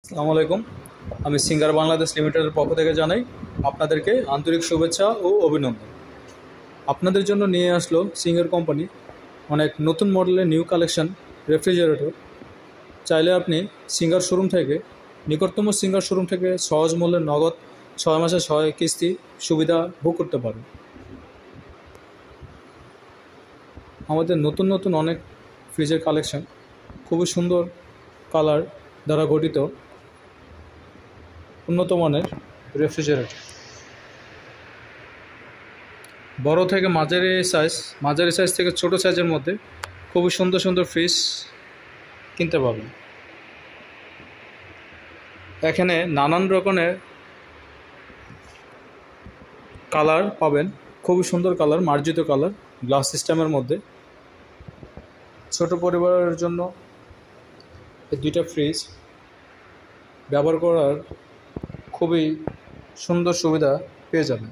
আসসালামু আলাইকুম। আমি সিঙ্গার বাংলাদেশ লিমিটেডের পক্ষ থেকে জানাই আপনাদেরকে আন্তরিক শুভেচ্ছা ও অভিনন্দন। আপনাদের জন্য নিয়ে আসলো সিঙ্গার কোম্পানি অনেক নতুন মডেলের নিউ কালেকশন রেফ্রিজারেটর। চাইলে আপনি সিঙ্গার শোরুম থেকে নিকটতম সিঙ্গার শোরুম থেকে সহজ মূল্যে নগদ 6 মাসে 6 কিস্তি সুবিধা ভোগ করতে পারেন। আমাদের নতুন নতুন অনেক ফ্রিজের কালেকশন, খুবই সুন্দর কালার দ্বারা গঠিত উন্নত মানের রেফ্রিজারেটর। বড় থেকে মাঝারি সাইজ থেকে ছোট সাইজের মধ্যে খুবই সুন্দর সুন্দর ফ্রিজ কিনতে পারবেন। এখানে নানান রকমের কালার পাবেন, খুবই সুন্দর কালার, মার্জিত কালার, গ্লাস সিস্টেমের মধ্যে। ছোট পরিবারের জন্য এই দুইটা ফ্রিজ ব্যবহার করার খুবই সুন্দর সুবিধা পেয়ে যাবেন।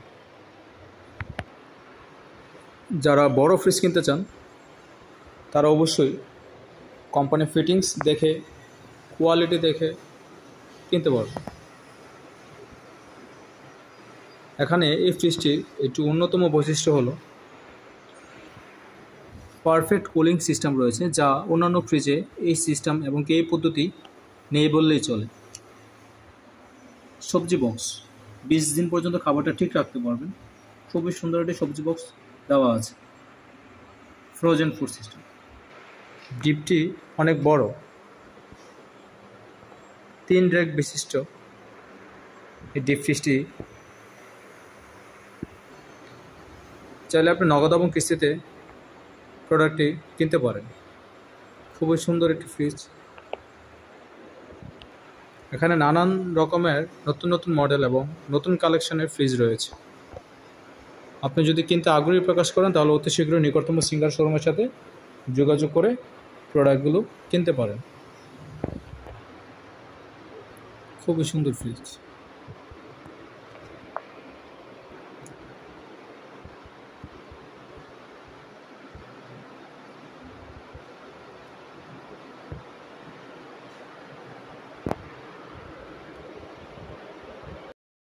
যারা বড় ফ্রিজ কিনতে চান তারা অবশ্যই কোম্পানি ফিটিংস দেখে, কোয়ালিটি দেখে কিনতে পারবেন। এখানে এই ফ্রিজটির একটি অন্যতম বৈশিষ্ট্য হলো পারফেক্ট কুলিং সিস্টেম রয়েছে, যা অন্যান্য ফ্রিজে এই সিস্টেম এবং এই পদ্ধতি নেই বললেই চলে। সবজি বক্স 20 দিন পর্যন্ত খাবারটা ঠিক রাখতে পারবেন। খুবই সুন্দর একটি সবজি বক্স দেওয়া আছে। Frozen food system. ডিপটি অনেক বড়, 3 র্যাক বিশিষ্ট এই ডিপ ফ্রিজটি চাইলে আপনি নগদ এবং কিস্তিতে প্রোডাক্টটি কিনতে পারেন। খুবই সুন্দর একটি ফ্রিজ। এখানে নানান রকমের নতুন নতুন মডেল এবং নতুন কালেকশনের ফ্রিজ রয়েছে। আপনি যদি কিনতে আগ্রহী প্রকাশ করেন তাহলে অতি শীঘ্রই নিকটতম সিঙ্গার শোরুমের সাথে যোগাযোগ করে প্রোডাক্টগুলো কিনতে পারেন। খুবই সুন্দর ফ্রিজ।